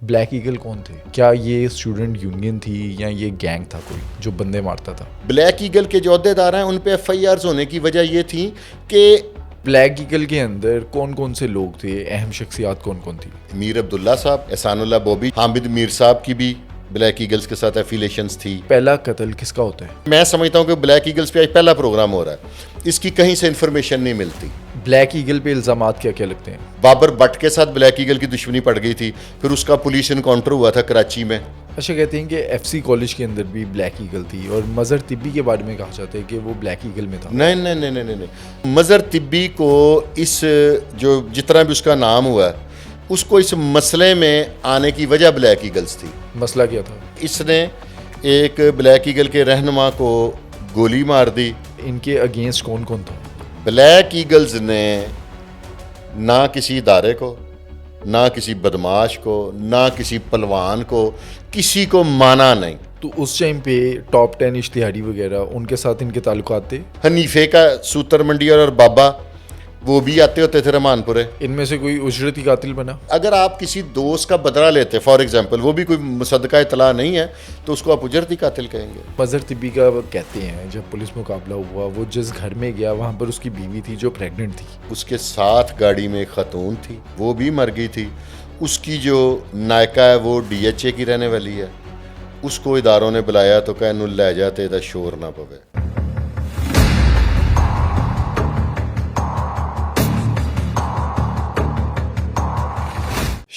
Black eagle کون تھے؟ کیا یہ اسٹوڈنٹ یونین تھی یا یہ گینگ تھا کوئی جو بندے مارتا تھا؟ بلیک ایگل کے جو عہدیدار ہیں ان پہ ایف آئی آرز ہونے کی وجہ یہ تھی کہ بلیک ایگل کے اندر کون کون سے لوگ تھے، اہم شخصیات کون کون تھی؟ میر عبداللہ صاحب، احسان اللہ بوبی، حامد میر صاحب کی بھی بلیک ایگلز کے ساتھ ایفیلیشنز تھی. پہلا قتل کس کا ہوتا ہے؟ میں سمجھتا ہوں کہ بلیک ایگلز پہ آج پہلا پروگرام ہو رہا ہے، اس کی کہیں سے انفارمیشن نہیں ملتی. بلیک ایگل پہ الزامات کیا کیا لگتے ہیں؟ بابر بٹ کے ساتھ بلیک ایگل کی دشمنی پڑ گئی تھی، پھر اس کا پولیس انکاؤنٹر ہوا تھا کراچی میں. اچھا، کہتے ہیں کہ ایف سی کالج کے اندر بھی بلیک ایگل تھی، اور مظہر طبی کے بارے میں کہا جاتا ہے کہ وہ بلیک ایگل میں تھا. نہیں نہیں نہیں نہیں نہیں، مظہر طبی کو اس جو جتنا بھی اس کا نام ہوا ہے اس کو اس مسئلے میں آنے کی وجہ بلیک ایگلز تھی. مسئلہ کیا تھا؟ اس نے ایک بلیک ایگل کے رہنما کو گولی مار دی. ان کے اگینسٹ کون کون تھا؟ بلیک ایگلز نے نہ کسی ادارے کو، نہ کسی بدماش کو، نہ کسی پلوان کو، کسی کو مانا نہیں. تو اس ٹائم پہ ٹاپ 10 اشتہاری وغیرہ ان کے ساتھ ان کے تعلقات تھے؟ حنیفے کا سوتر منڈی اور بابا وہ بھی آتے ہوتے تھے رحمان پورے. ان میں سے کوئی اجرتی قاتل بنا؟ اگر آپ کسی دوست کا بدلہ لیتے فار ایگزامپل، وہ بھی کوئی مصدقہ اطلاع نہیں ہے تو اس کو آپ اجرتی قاتل کہیں گے. مظہر طبی کا کہتے ہیں جب پولیس مقابلہ ہوا، وہ جس گھر میں گیا وہاں پر اس کی بیوی تھی جو پریگننٹ تھی. اس کے ساتھ گاڑی میں ایک خاتون تھی، وہ بھی مر گئی تھی. اس کی جو نائکہ ہے وہ ڈی ایچ اے کی رہنے والی ہے. اس کو اداروں نے بلایا تو کہ انہوں لے جاتے دا شور نہ پوے.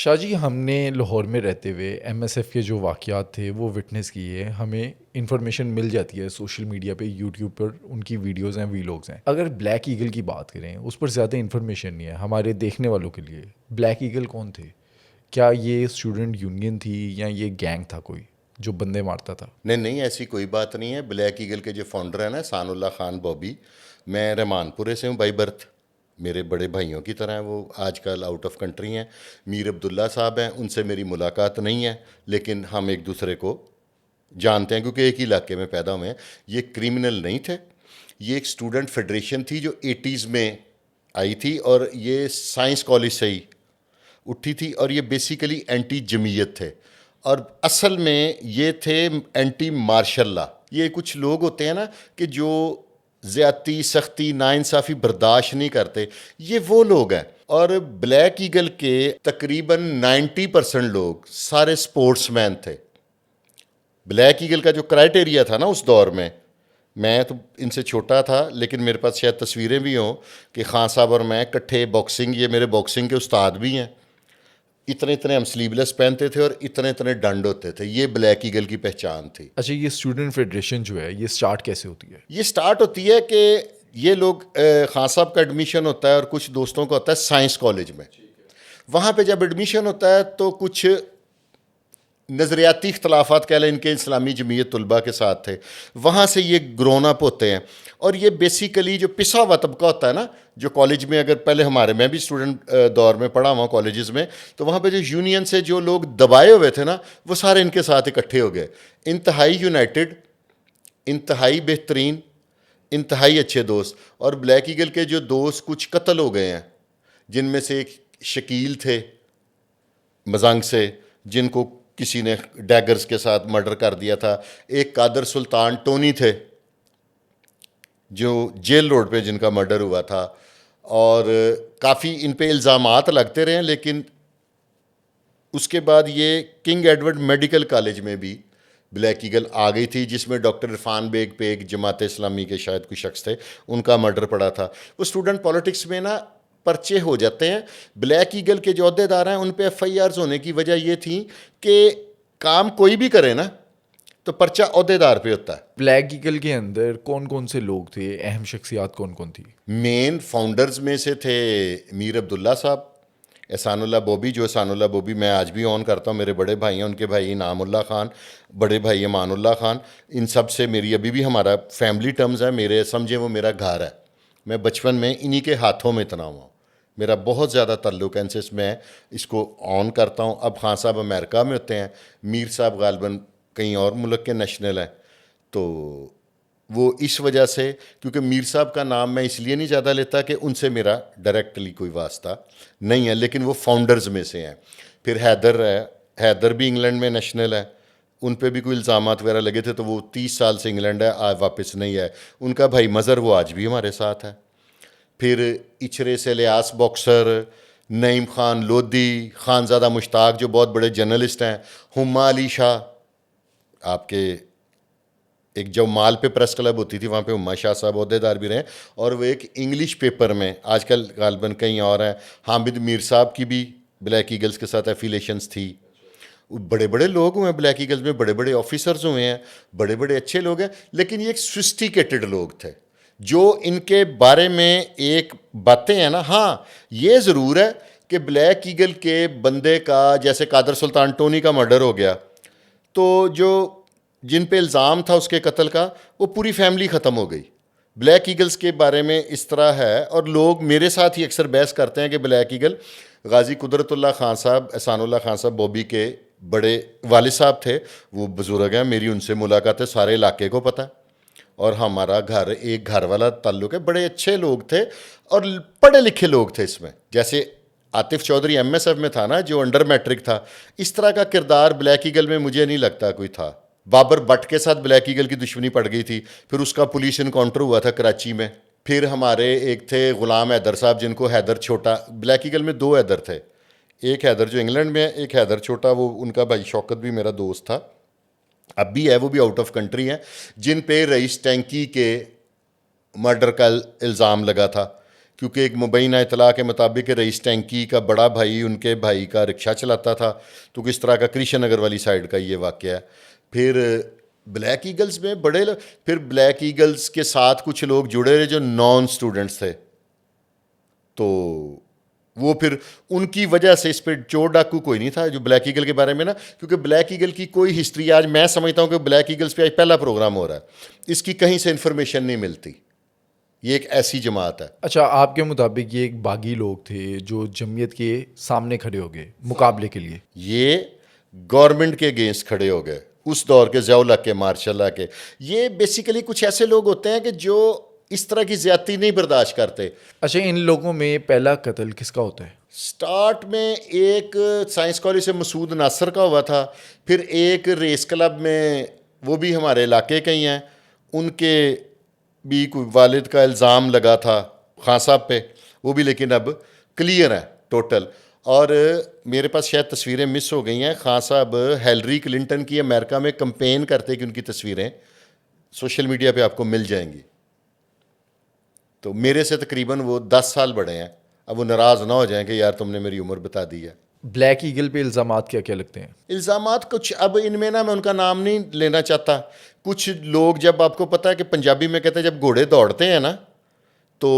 شاہ جی، ہم نے لاہور میں رہتے ہوئے ایم ایس ایف کے جو واقعات تھے وہ وٹنس کیے. ہمیں انفارمیشن مل جاتی ہے سوشل میڈیا پہ، یوٹیوب پر ان کی ویڈیوز ہیں، ویلاگز ہیں. اگر بلیک ایگل کی بات کریں اس پر زیادہ انفارمیشن نہیں ہے ہمارے دیکھنے والوں کے لیے. بلیک ایگل کون تھے؟ کیا یہ اسٹوڈنٹ یونین تھی یا یہ گینگ تھا کوئی جو بندے مارتا تھا؟ نہیں، ایسی کوئی بات نہیں ہے. بلیک ایگل کے جو فاؤنڈر ہیں نا احسان اللہ خان بوبی، میں رحمان پورے سے ہوں بائی برتھ، میرے بڑے بھائیوں کی طرح ہیں. وہ آج کل آؤٹ آف کنٹری ہیں. میر عبداللہ صاحب ہیں، ان سے میری ملاقات نہیں ہے لیکن ہم ایک دوسرے کو جانتے ہیں کیونکہ ایک ہی علاقے میں پیدا ہوئے ہیں. یہ کرمنل نہیں تھے، یہ ایک اسٹوڈنٹ فیڈریشن تھی جو 80s میں آئی تھی اور یہ سائنس کالج سے ہی اٹھی تھی. اور یہ بیسیکلی اینٹی جمعیت تھے اور اصل میں یہ تھے اینٹی مارشل لا. یہ کچھ لوگ ہوتے ہیں نا کہ جو زیادتی، سختی، ناانصافی برداشت نہیں کرتے، یہ وہ لوگ ہیں. اور بلیک ایگل کے تقریباً 90% لوگ سارے سپورٹس مین تھے. بلیک ایگل کا جو کرائٹیریا تھا نا اس دور میں تو ان سے چھوٹا تھا لیکن میرے پاس شاید تصویریں بھی ہوں کہ خان صاحب اور میں کٹھے باکسنگ، یہ میرے باکسنگ کے استاد بھی ہیں. اتنے ہم سلیو لیس پہنتے تھے اور اتنے ڈنڈ ہوتے تھے. یہ بلیک ایگل کی پہچان تھی. اچھا، یہ اسٹوڈنٹ فیڈریشن جو ہے یہ سٹارٹ کیسے ہوتی ہے؟ یہ سٹارٹ ہوتی ہے کہ یہ لوگ خان صاحب کا ایڈمیشن ہوتا ہے اور کچھ دوستوں کا ہوتا ہے سائنس کالج میں. وہاں پہ جب ایڈمیشن ہوتا ہے تو کچھ نظریاتی اختلافات کہہ لیں ان کے اسلامی جمعیت طلباء کے ساتھ تھے. وہاں سے یہ گرون اپ ہوتے ہیں اور یہ بیسیکلی جو پسا ہوا طبقہ ہوتا ہے نا جو کالج میں، اگر پہلے میں بھی اسٹوڈنٹ دور میں پڑھا ہوا کالجز میں، تو وہاں پہ جو یونین سے جو لوگ دبائے ہوئے تھے نا وہ سارے ان کے ساتھ اکٹھے ہو گئے. انتہائی یونائٹڈ، انتہائی بہترین، انتہائی اچھے دوست. اور بلیک ایگل کے جو دوست کچھ قتل ہو گئے ہیں، جن میں سے ایک شکیل تھے مزنگ سے جن کو کسی نے ڈیگرز کے ساتھ مرڈر کر دیا تھا. ایک قادر سلطان ٹونی تھے جو جیل روڈ پہ جن کا مرڈر ہوا تھا. اور کافی ان پہ الزامات لگتے رہے لیکن اس کے بعد یہ کنگ ایڈورڈ میڈیکل کالج میں بھی بلیک ایگل آ گئی تھی جس میں ڈاکٹر عرفان بیگ پہ ایک جماعت اسلامی کے شاید کوئی شخص تھے، ان کا مرڈر پڑا تھا. وہ اسٹوڈنٹ پالیٹکس میں نا پرچے ہو جاتے ہیں. بلیک ایگل کے جو عہدیدار ہیں ان پہ ایف آئی آرز ہونے کی وجہ یہ تھی کہ کام کوئی بھی کرے نا تو پرچہ عہدیدار پہ ہوتا ہے. بلیک ایگل کے اندر کون کون سے لوگ تھے، اہم شخصیات کون کون تھی؟ مین فاؤنڈرز میں سے تھے میر عبداللہ صاحب، احسان اللہ بوبی. جو احسان اللہ بوبی میں آج بھی آن کرتا ہوں، میرے بڑے بھائی ہیں، ان کے بھائی انعام اللہ خان، بڑے بھائی امان اللہ خان. ان سب سے میری ابھی بھی ہمارا فیملی ٹرمز ہے. میرے سمجھے وہ میرا گھر ہے. میں بچپن میں انہی کے ہاتھوں میں اتنا ہوا ہوں. میرا بہت زیادہ تعلق ہے ان سے. میں اس کو آن کرتا ہوں. اب خان صاحب امریکہ میں ہوتے ہیں، میر صاحب غالباً کہیں اور ملک کے نیشنل ہیں. تو وہ اس وجہ سے، کیونکہ میر صاحب کا نام میں اس لیے نہیں زیادہ لیتا کہ ان سے میرا ڈائریکٹلی کوئی واسطہ نہیں ہے لیکن وہ فاؤنڈرز میں سے ہیں. پھر حیدر ہے، حیدر بھی انگلینڈ میں نیشنل ہے, ان پہ بھی کوئی الزامات وغیرہ لگے تھے تو وہ 30 سال سے انگلینڈ ہے, آج واپس نہیں ہے. ان کا بھائی مظہر وہ آج بھی ہمارے ساتھ ہے. پھر اچھرے سے الیاس باکسر, نعیم خان لودھی, خانزادہ مشتاق جو بہت بڑے جرنلسٹ ہیں, ہما علی شاہ, آپ کے ایک جو مال پہ پریس کلب ہوتی تھی وہاں پہ ہما شاہ صاحب عہدے دار بھی رہے, اور وہ ایک انگلش پیپر میں آج کل غالباً کہیں اور ہیں. حامد میر صاحب کی بھی بلیک ایگلز کے ساتھ ایفیلیشنس تھی. بڑے بڑے لوگ ہوئے ہیں بلیک ایگلز میں, بڑے بڑے آفیسرز ہوئے ہیں, بڑے بڑے اچھے لوگ ہیں, لیکن یہ ایک سوفسٹیکیٹڈ لوگ تھے. جو ان کے بارے میں ایک باتیں ہیں نا, ہاں یہ ضرور ہے کہ بلیک ایگل کے بندے کا, جیسے قادر سلطان ٹونی کا مرڈر ہو گیا تو جو جن پہ الزام تھا اس کے قتل کا, وہ پوری فیملی ختم ہو گئی. بلیک ایگلز کے بارے میں اس طرح ہے, اور لوگ میرے ساتھ ہی اکثر بحث کرتے ہیں کہ بلیک ایگل غازی قدرت اللہ خان صاحب, احسان اللہ خان صاحب بوبی کے بڑے والد صاحب تھے, وہ بزرگ ہیں, میری ان سے ملاقات ہے, سارے علاقے کو پتہ, اور ہمارا گھر ایک گھر والا تعلق ہے. بڑے اچھے لوگ تھے اور پڑھے لکھے لوگ تھے. اس میں جیسے Atif Chaudhry M S F میں تھا نا, جو انڈر میٹرک تھا, اس طرح کا کردار بلیک ایگل میں مجھے نہیں لگتا کوئی تھا. بابر بٹ کے ساتھ بلیک ایگل کی دشمنی پڑ گئی تھی, پھر اس کا پولیس انکاؤنٹر ہوا تھا کراچی میں. پھر ہمارے ایک تھے غلام حیدر صاحب, جن کو حیدر چھوٹا, بلیک ایگل میں 2 حیدر تھے, ایک حیدر جو انگلینڈ میں ہے, ایک حیدر چھوٹا, وہ ان کا بھائی شوکت بھی میرا دوست تھا, اب بھی ہے, وہ بھی آؤٹ آف کنٹری ہیں, جن پہ رئیس ٹینکی کے مرڈر کا الزام لگا تھا. کیونکہ ایک مبینہ اطلاع کے مطابق رئیس ٹینکی کا بڑا بھائی ان کے بھائی کا رکشہ چلاتا تھا, تو کس طرح کا کرشن نگر والی سائڈ کا یہ واقعہ ہے. پھر بلیک ایگلز میں پھر بلیک ایگلز کے ساتھ کچھ لوگ جڑے رہے جو نان اسٹوڈنٹس تھے, تو وہ پھر ان کی وجہ سے اس پہ چور ڈاکو کوئی نہیں تھا جو بلیک ایگل کے بارے میں نا, کیونکہ بلیک ایگل کی کوئی ہسٹری, آج میں سمجھتا ہوں کہ بلیک ایگلز پہ آج پہلا پروگرام ہو رہا ہے, اس کی کہیں سے انفارمیشن نہیں ملتی. یہ ایک ایسی جماعت ہے. اچھا, آپ کے مطابق یہ ایک باغی لوگ تھے جو جمعیت کے سامنے کھڑے ہو گئے مقابلے کے لیے, یہ گورنمنٹ کے اگینسٹ کھڑے ہو گئے, اس دور کے ضیاء الحق کے, مارشل اللہ کے. یہ بیسیکلی کچھ ایسے لوگ ہوتے ہیں کہ جو اس طرح کی زیادتی نہیں برداشت کرتے. اچھا, ان لوگوں میں پہلا قتل کس کا ہوتا ہے؟ سٹارٹ میں ایک سائنس کالج سے مسعود ناصر کا ہوا تھا, پھر ایک ریس کلب میں, وہ بھی ہمارے علاقے کے ہی ہیں, ان کے بھی کوئی والد کا الزام لگا تھا خان صاحب پہ, وہ بھی لیکن اب کلیئر ہے ٹوٹل. اور میرے پاس شاید تصویریں مس ہو گئی ہیں, خان صاحب ہیلری کلنٹن کی امریکہ میں کمپین کرتے کہ ان کی تصویریں سوشل میڈیا پہ آپ کو مل جائیں گی. تو میرے سے تقریباً وہ 10 سال بڑے ہیں, اب وہ ناراض نہ ہو جائیں کہ یار تم نے میری عمر بتا دی ہے. بلیک ایگل پہ الزامات کیا کیا لگتے ہیں؟ الزامات کچھ, اب ان میں نا میں ان کا نام نہیں لینا چاہتا. کچھ لوگ, جب آپ کو پتہ ہے کہ پنجابی میں کہتے ہیں جب گھوڑے دوڑتے ہیں نا, تو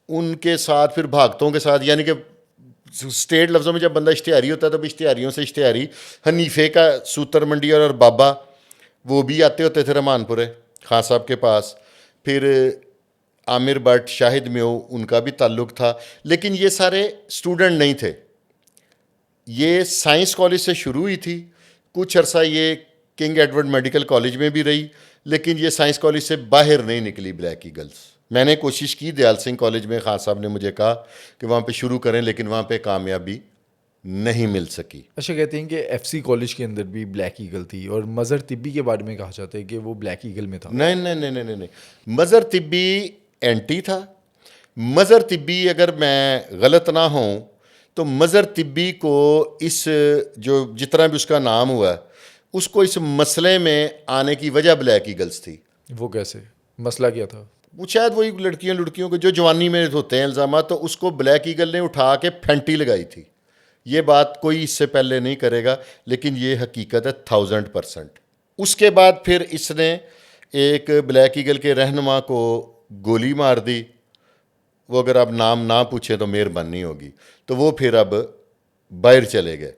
ان کے ساتھ پھر بھاگتوں کے ساتھ, یعنی کہ اسٹیٹ لفظوں میں جب بندہ اشتہاری ہوتا ہے تو اشتہاریوں سے اشتہاری. حنیفے کا سوتر منڈی اور بابا, وہ بھی آتے ہوتے تھے رحمان پورے خان صاحب کے پاس. پھر عامر بٹ, شاہد میو, ان کا بھی تعلق تھا, لیکن یہ سارے اسٹوڈنٹ نہیں تھے. یہ سائنس کالج سے شروع ہوئی تھی, کچھ عرصہ یہ کنگ ایڈورڈ میڈیکل کالج میں بھی رہی, لیکن یہ سائنس کالج سے باہر نہیں نکلی بلیک ایگلز. میں نے کوشش کی دیال سنگھ کالج میں, خان صاحب نے مجھے کہا کہ وہاں پہ شروع کریں, لیکن وہاں پہ کامیابی نہیں مل سکی. اچھا, کہتے ہیں کہ ایف سی کالج کے اندر بھی بلیک ایگل تھی, اور مظہر طبی کے بارے میں کہا جاتا ہے کہ وہ بلیک ایگل میں تھا. نہیں نہیں نہیں نہیں نہیں, مظہر طبی اینٹی تھا. مظہر طبی, اگر میں غلط نہ ہوں تو مظہر طبی کو اس جو جتنا بھی اس کا نام ہوا ہے, اس کو اس مسئلے میں آنے کی وجہ بلیک ایگلز تھی. وہ کیسے, مسئلہ کیا تھا؟ وہ شاید وہی لڑکیوں کے جو جوانی میں ہوتے ہیں الزامات, تو اس کو بلیک ایگل نے اٹھا کے پھینٹی لگائی تھی. یہ بات کوئی اس سے پہلے نہیں کرے گا, لیکن یہ حقیقت ہے 1000%. اس کے بعد پھر اس نے ایک بلیک ایگل کے رہنما کو گولی مار دی. وہ اگر آپ نام نہ پوچھیں تو مہربانی ہوگی. تو وہ پھر اب باہر چلے گئے.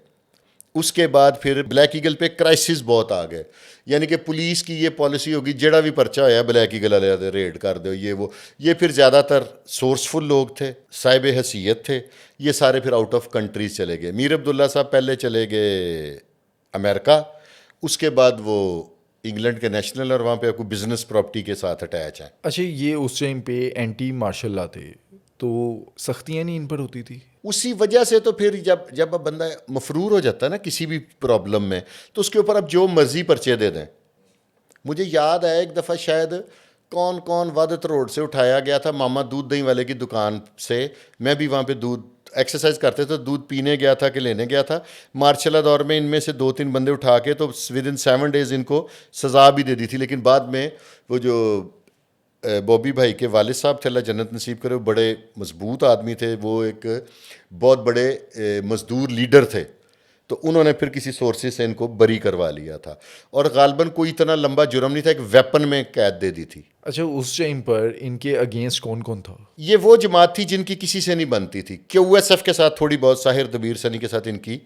اس کے بعد پھر بلیک ایگل پہ کرائسس بہت آ گئے, یعنی کہ پولیس کی یہ پالیسی ہوگی جڑا بھی پرچہ ہوا بلیک ایگل والے ریڈ کر دو, یہ وہ. یہ پھر زیادہ تر سورسفل لوگ تھے, صاحب حیثیت تھے, یہ سارے پھر آؤٹ آف کنٹریز چلے گئے. میر عبداللہ صاحب پہلے چلے گئے امریکہ, اس کے بعد وہ انگلینڈ کے نیشنل, اور وہاں پہ آپ کو بزنس پراپرٹی کے ساتھ اٹیچ ہیں. اچھا, یہ اس ٹائم پہ اینٹی مارشل لا تھے, تو سختیاں نہیں ان پر ہوتی تھی؟ اسی وجہ سے تو پھر جب اب بندہ مفرور ہو جاتا ہے نا کسی بھی پرابلم میں، تو اس کے اوپر اب جو مرضی پرچے دے دیں. مجھے یاد ہے ایک دفعہ شاید کون وادت روڈ سے اٹھایا گیا تھا ماما دودھ دہی والے کی دکان سے. میں بھی وہاں پہ ایکسرسائز کرتے تھے، دودھ پینے گیا تھا کہ لینے گیا تھا. مارشل دور میں ان میں سے 2-3 بندے اٹھا کے تو ود ان 7 days ان کو سزا بھی دے دی تھی. لیکن بعد میں وہ جو بوبی بھائی کے والد صاحب تھے، اللہ جنت نصیب کرے، وہ بڑے مضبوط آدمی تھے، وہ ایک بہت بڑے مزدور لیڈر تھے، تو انہوں نے پھر کسی سورسز سے ان کو بری کروا لیا تھا. اور غالباً کوئی اتنا لمبا جرم نہیں تھا، ایک ویپن میں قید دے دی تھی. اچھا، اس ٹائم پر ان کے اگینسٹ کون کون تھا؟ یہ وہ جماعت تھی جن کی کسی سے نہیں بنتی تھی. QSF کے ساتھ تھوڑی بہت، ساحر دبیر سنی کے ساتھ ان کی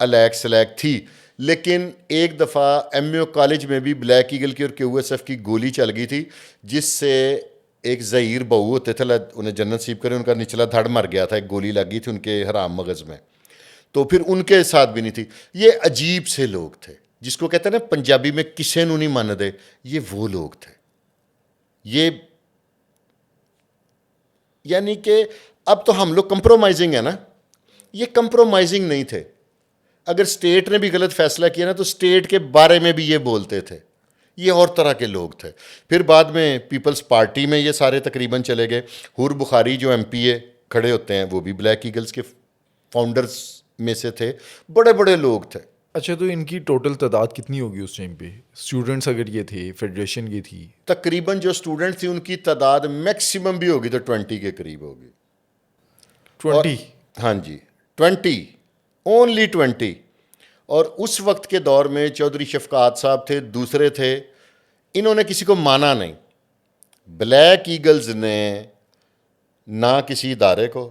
الیک سلیک تھی. لیکن ایک دفعہ MAO کالج میں بھی بلیک ایگل کی اور QSF کی گولی چل گئی تھی، جس سے ایک ظہیر بہو ہوتے تھے، انہیں جنت نصیب کرے، ان کا نچلا دھڑ مر گیا تھا، ایک گولی لگ گئی تھی ان کے حرام مغز میں. تو پھر ان کے ساتھ بھی نہیں تھی. یہ عجیب سے لوگ تھے، جس کو کہتے ہیں نا پنجابی میں کسے نو نہیں مان دے، یہ وہ لوگ تھے. یہ یعنی کہ اب تو ہم لوگ کمپرومائزنگ ہیں نا، یہ کمپرومائزنگ نہیں تھے. اگر اسٹیٹ نے بھی غلط فیصلہ کیا نا تو اسٹیٹ کے بارے میں بھی یہ بولتے تھے. یہ اور طرح کے لوگ تھے. پھر بعد میں پیپلز پارٹی میں یہ سارے تقریباً چلے گئے. حور بخاری جو MPA کھڑے ہوتے ہیں وہ بھی بلیک ایگلز کے فاؤنڈرز میں سے تھے. بڑے بڑے لوگ تھے. اچھا، تو ان کی ٹوٹل تعداد کتنی ہوگی اس ٹائم پہ؟ اسٹوڈنٹس اگر یہ تھے، فیڈریشن کی تھی، تقریباً جو اسٹوڈنٹ تھی ان کی تعداد میکسیمم بھی ہوگی تو 20 کے قریب ہوگی. 20؟ ہاں جی، 20، اونلی 20. اور اس وقت کے دور میں چودھری شفقات صاحب تھے، دوسرے تھے، انہوں نے کسی کو مانا نہیں. بلیک ایگلز نے نہ کسی ادارے کو،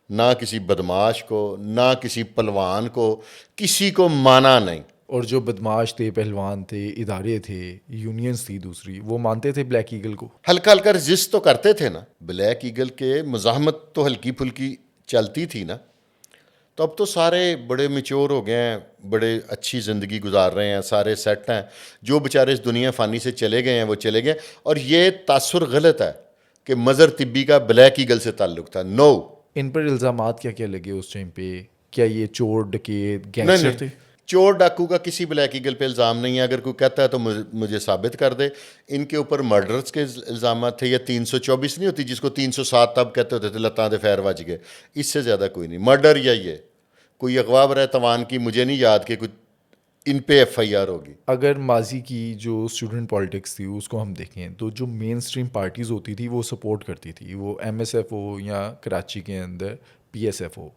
نہ کسی بدماش کو، نہ کسی پلوان کو، کسی کو مانا نہیں. اور جو بدماش تھے، پہلوان تھے، ادارے تھے، یونینز تھی دوسری، وہ مانتے تھے بلیک ایگل کو؟ ہلکا ہلکا رجسٹ تو کرتے تھے نا. بلیک ایگل کے مزاحمت تو ہلکی پھلکی چلتی تھی نا. تو اب تو سارے بڑے میچور ہو گئے ہیں، بڑے اچھی زندگی گزار رہے ہیں، سارے سیٹ ہیں. جو بیچارے اس دنیا فانی سے چلے گئے ہیں وہ چلے گئے. اور یہ تاثر غلط ہے کہ مظہر طبی کا بلیک ایگل سے تعلق تھا. نو. ان پر الزامات کیا کیا لگے اس ٹائم پہ؟ کیا یہ چور ڈکیت نہیں گینگسٹر تھے؟ چور ڈاکو کا کسی بلیک ایگل پہ الزام نہیں ہے. اگر کوئی کہتا ہے تو مجھے ثابت کر دے. ان کے اوپر مرڈرز کے الزامات تھے. یا 324 نہیں ہوتی جس کو 307 تب کہتے ہوتے تھے، لتاں دے فیر وج گئے. اس سے زیادہ کوئی نہیں. مرڈر یا یہ کوئی اغوا برائے توان کی مجھے نہیں یاد کہ کچھ ان پہ FIR ہوگی. اگر ماضی کی جو اسٹوڈنٹ پالیٹکس تھی اس کو ہم دیکھیں تو جو مین اسٹریم پارٹیز ہوتی تھی وہ سپورٹ کرتی تھی. وہ MSF ہو یا کراچی کے اندر PSF ہو،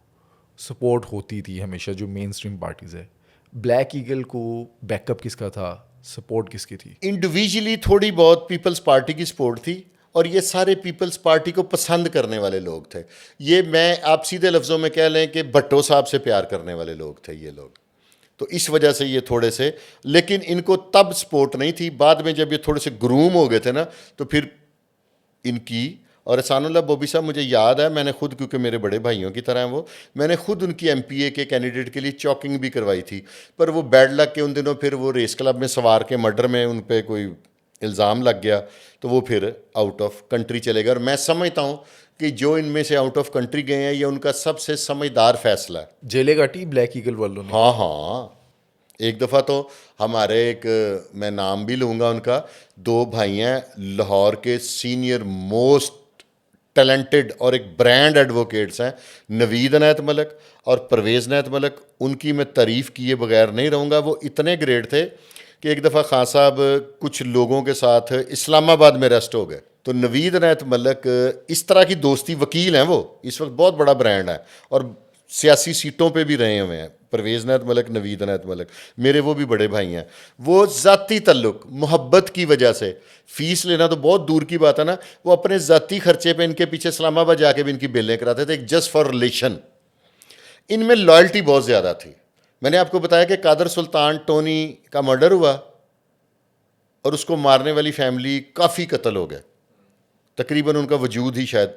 سپورٹ ہوتی تھی ہمیشہ جو مین اسٹریم پارٹیز ہے. بلیک ایگل کو بیک اپ کس کا تھا، سپورٹ کس کی تھی؟ انڈیویجولی تھوڑی بہت پیپلز پارٹی کی سپورٹ تھی، اور یہ سارے پیپلز پارٹی کو پسند کرنے والے لوگ تھے. یہ میں آپ سیدھے لفظوں میں کہہ لیں کہ بھٹو صاحب سے پیار کرنے والے لوگ تھے یہ لوگ. تو اس وجہ سے یہ تھوڑے سے، لیکن ان کو تب سپورٹ نہیں تھی. بعد میں جب یہ تھوڑے سے گروم ہو گئے تھے نا تو پھر ان کی، اور احسان اللہ بوبی صاحب مجھے یاد ہے میں نے خود، کیونکہ میرے بڑے بھائیوں کی طرح ہیں وہ، میں نے خود ان کی MPA کے کینڈیڈیٹ کے لیے چاکنگ بھی کروائی تھی. پر وہ بیڈ لک کے ان دنوں پھر وہ ریس کلب میں سوار کے مرڈر میں ان پہ کوئی الزام لگ گیا تو وہ پھر آؤٹ آف کنٹری چلے گئے. اور میں سمجھتا ہوں کہ جو ان میں سے آؤٹ آف کنٹری گئے ہیں یہ ان کا سب سے سمجھدار فیصلہ ہے. جیلے کاٹی بلیک ایگل والوں نے؟ ہاں. ایک دفعہ تو ہمارے ایک، میں نام بھی لوں گا ان کا، 2 بھائی ہیں لاہور کے سینئر موسٹ ٹیلنٹڈ اور ایک برانڈ ایڈوکیٹس ہیں، نوید عنایت ملک اور پرویز عنایت ملک. ان کی میں تعریف کیے بغیر نہیں رہوں گا. وہ اتنے گریٹ تھے کہ ایک دفعہ خان صاحب کچھ لوگوں کے ساتھ اسلام آباد میں ریسٹ ہو گئے. تو نوید عنایت ملک اس طرح کی دوستی وکیل ہیں، وہ اس وقت بہت بڑا برانڈ ہے اور سیاسی سیٹوں پہ بھی رہے ہوئے ہیں. پرویز عنایت ملک، نوید عنایت ملک میرے وہ بھی بڑے بھائی ہیں. وہ ذاتی تعلق، محبت کی وجہ سے، فیس لینا تو بہت دور کی بات ہے نا، وہ اپنے ذاتی خرچے پہ ان کے پیچھے اسلام آباد جا کے بھی ان کی بیلیں کراتے تھے. ایک جسٹ فار ریلیشن. ان میں لائلٹی بہت زیادہ تھی. میں نے آپ کو بتایا کہ قادر سلطان ٹونی کا مرڈر ہوا اور اس کو مارنے والی فیملی کافی قتل ہو گئے. تقریباً ان کا وجود ہی شاید،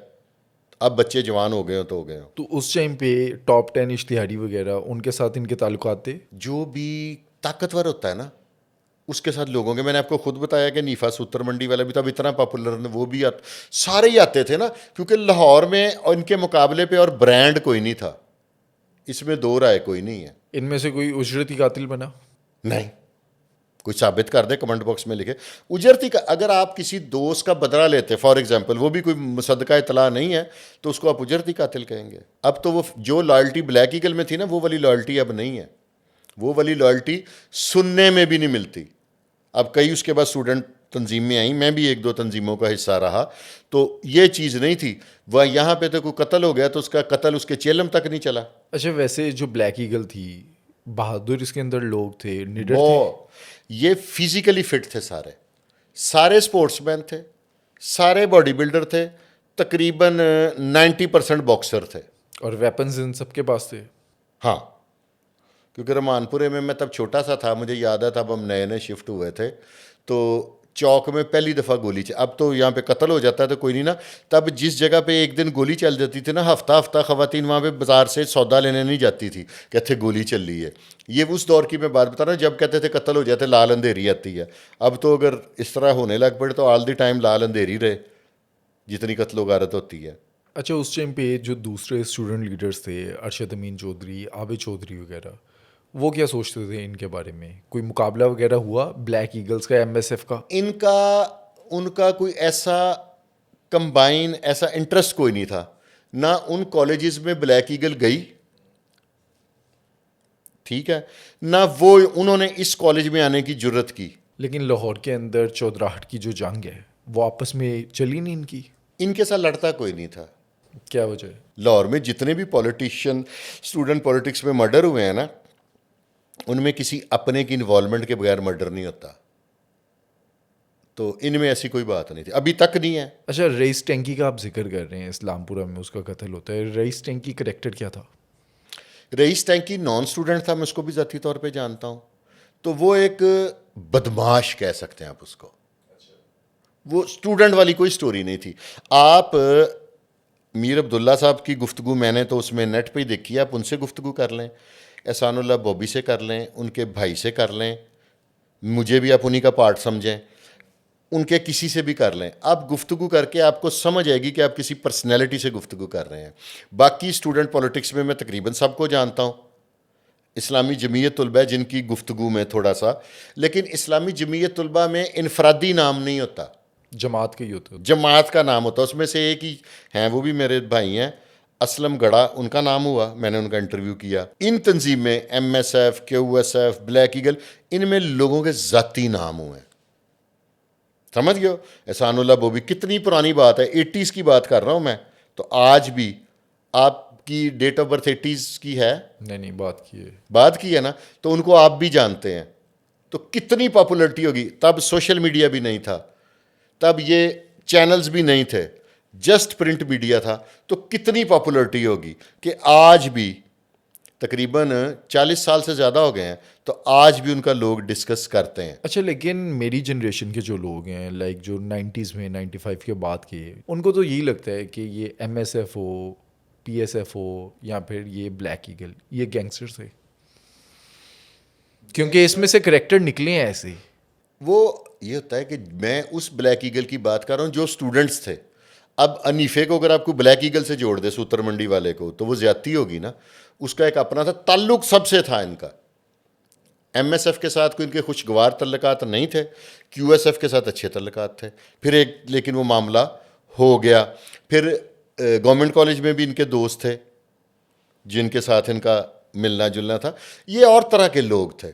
اب بچے جوان ہو گئے ہوں تو ہو گئے ہوں. تو اس ٹائم پہ ٹاپ 10 اشتہاری وغیرہ ان کے ساتھ ان کے تعلقات تھے؟ جو بھی طاقتور ہوتا ہے نا اس کے ساتھ لوگوں کے، میں نے آپ کو خود بتایا کہ نیفا سوتر منڈی والا بھی تو اب اتنا پاپولر، وہ بھی سارے ہی آتے تھے نا، کیونکہ لاہور میں ان کے مقابلے پہ اور برانڈ کوئی نہیں تھا، اس میں دو رائے کوئی نہیں ہے. ان میں سے کوئی اجرتی قاتل بنا؟ نہیں. کوئی ثابت کر دے، کمنٹ باکس میں لکھے. اجرتی کا اگر آپ کسی دوست کا بدلہ لیتے فار ایگزامپل، وہ بھی کوئی مصدقہ اطلاع نہیں ہے، تو اس کو آپ اجرتی قاتل کہیں گے. اب تو وہ جو لائلٹی بلیک ایگل میں تھی نا، وہ والی لائلٹی اب نہیں ہے. وہ والی لائلٹی سننے میں بھی نہیں ملتی. اب کئی اس کے بعد اسٹوڈنٹ تنظیم میں آئیں، میں بھی ایک دو تنظیموں کا حصہ رہا، تو یہ چیز نہیں تھی. وہ یہاں پہ تو کوئی قتل ہو گیا تو اس کا قتل اس کے چیلم تک نہیں چلا. اچھا، ویسے جو بلیک ایگل تھی، بہادر اس کے اندر لوگ تھے، نیڈر تھے؟ وہ یہ فزیکلی فٹ تھے، سارے اسپورٹس مین تھے، سارے باڈی بلڈر تھے، تقریباً 90% باکسر تھے. اور ویپنز ان سب کے پاس تھے؟ ہاں، کیونکہ رحمان پورے میں تب چھوٹا سا تھا، مجھے یاد ہے تب ہم نئے شفٹ ہوئے تھے، تو چوک میں پہلی دفعہ گولی اب تو یہاں پہ قتل ہو جاتا ہے تو کوئی نہیں نا، تب جس جگہ پہ ایک دن گولی چل جاتی تھی نا، ہفتہ خواتین وہاں پہ بازار سے سودا لینے نہیں جاتی تھی، کہتے گولی چل رہی ہے. یہ اس دور کی میں بات بتا رہا ہوں جب کہتے تھے قتل ہو جاتے، لال اندھیری آتی ہے. اب تو اگر اس طرح ہونے لگ پڑے تو آل دی ٹائم لال اندھیری رہے، جتنی قتل و غارت ہوتی ہے. اچھا، اس ٹائم پہ جو دوسرے اسٹوڈنٹ لیڈرز تھے، ارشد امین چودھری، عابد چودھری وغیرہ، وہ کیا سوچتے تھے ان کے بارے میں؟ کوئی مقابلہ وغیرہ ہوا بلیک ایگلز کا، ایم ایس ایف کا؟ ان کا کوئی ایسا کمبائن ایسا انٹرسٹ کوئی نہیں تھا. نہ ان کالجز میں بلیک ایگل گئی، ٹھیک ہے، نہ وہ انہوں نے اس کالج میں آنے کی جرت کی. لیکن لاہور کے اندر چودراہٹ کی جو جنگ ہے، وہ آپس میں چلی نہیں ان کی؟ ان کے ساتھ لڑتا کوئی نہیں تھا. کیا وجہ ہے؟ لاہور میں جتنے بھی پولیٹیشین اسٹوڈنٹ پولیٹکس میں مرڈر ہوئے ہیں نا، ان میں کسی اپنے کی انوالومنٹ کے بغیر مرڈر نہیں ہوتا. تو ان میں ایسی کوئی بات نہیں تھی، ابھی تک نہیں ہے. اچھا، رئیس ٹینکی کا آپ ذکر کر رہے ہیں، اسلام پورہ میں اس کا قتل ہوتا ہے. رئیس ٹینکی کریکٹر کیا تھا؟ رئیس ٹینکی نان اسٹوڈنٹ تھا، میں اس کو بھی ذاتی طور پہ جانتا ہوں. تو وہ ایک بدماش کہہ سکتے ہیں آپ اس کو. وہ اسٹوڈنٹ والی کوئی سٹوری نہیں تھی. آپ میر عبداللہ صاحب کی گفتگو میں نے تو اس میں نیٹ پہ ہی دیکھی ہے، آپ ان سے گفتگو کر لیں، احسان اللہ بوبی سے کر لیں، ان کے بھائی سے کر لیں، مجھے بھی آپ انہی کا پارٹ سمجھیں، ان کے کسی سے بھی کر لیں. آپ گفتگو کر کے آپ کو سمجھ آئے گی کہ آپ کسی پرسنالٹی سے گفتگو کر رہے ہیں. باقی اسٹوڈنٹ پولیٹکس میں تقریباً سب کو جانتا ہوں. اسلامی جمعیت طلبہ ہے جن کی گفتگو میں تھوڑا سا، لیکن اسلامی جمعیت طلبہ میں انفرادی نام نہیں ہوتا، جماعت کا ہی ہوتا ہے. جماعت کا نام ہوتا ہے. اس میں سے ایک ہی ہیں، وہ بھی میرے بھائی ہیں، اسلم گڑھا، ان کا نام ہوا، میں نے ان کا انٹرویو کیا. ان تنظیم میں M S F, Q S F, black eagle, ان میں لوگوں کے ذاتی نام ہوئے ہیں. سمجھ گئے ہو؟ احسان اللہ بوبی، کتنی پرانی بات ہے، 80s کی بات کر رہا ہوں میں. تو آج بھی آپ کی ڈیٹ آف برتھ 80s کی ہے؟ نہیں، بات کی ہے نا. تو ان کو آپ بھی جانتے ہیں. تو کتنی پاپولرٹی ہوگی. تب سوشل میڈیا بھی نہیں تھا، تب یہ چینلز بھی نہیں تھے، جسٹ پرنٹ میڈیا تھا. تو کتنی پاپولرٹی ہوگی کہ آج بھی تقریباً 40 سال سے زیادہ ہو گئے ہیں تو آج بھی ان کا لوگ ڈسکس کرتے ہیں. اچھا، لیکن میری جنریشن کے جو لوگ ہیں، لائک جو 90s میں 95 کے بعد کے، ان کو تو یہی لگتا ہے کہ یہ ایم ایس ایف ہو، پی ایس ایف ہو، یا پھر یہ بلیک ایگل، یہ گینگسٹر تھے، کیونکہ اس میں سے کریکٹر نکلے ہیں ایسے. وہ یہ ہوتا ہے کہ میں اس بلیک ایگل کی بات کر رہا ہوں جو اسٹوڈنٹس تھے. اب انیفے کو اگر آپ کو بلیک ایگل سے جوڑ دے، سوتر منڈی والے کو، تو وہ زیادتی ہوگی نا. اس کا ایک اپنا تھا، تعلق سب سے تھا ان کا. ایم ایس ایف کے ساتھ کوئی ان کے خوشگوار تعلقات نہیں تھے، کیو ایس ایف کے ساتھ اچھے تعلقات تھے. پھر لیکن وہ معاملہ ہو گیا. پھر گورنمنٹ کالج میں بھی ان کے دوست تھے جن کے ساتھ ان کا ملنا جلنا تھا. یہ اور طرح کے لوگ تھے.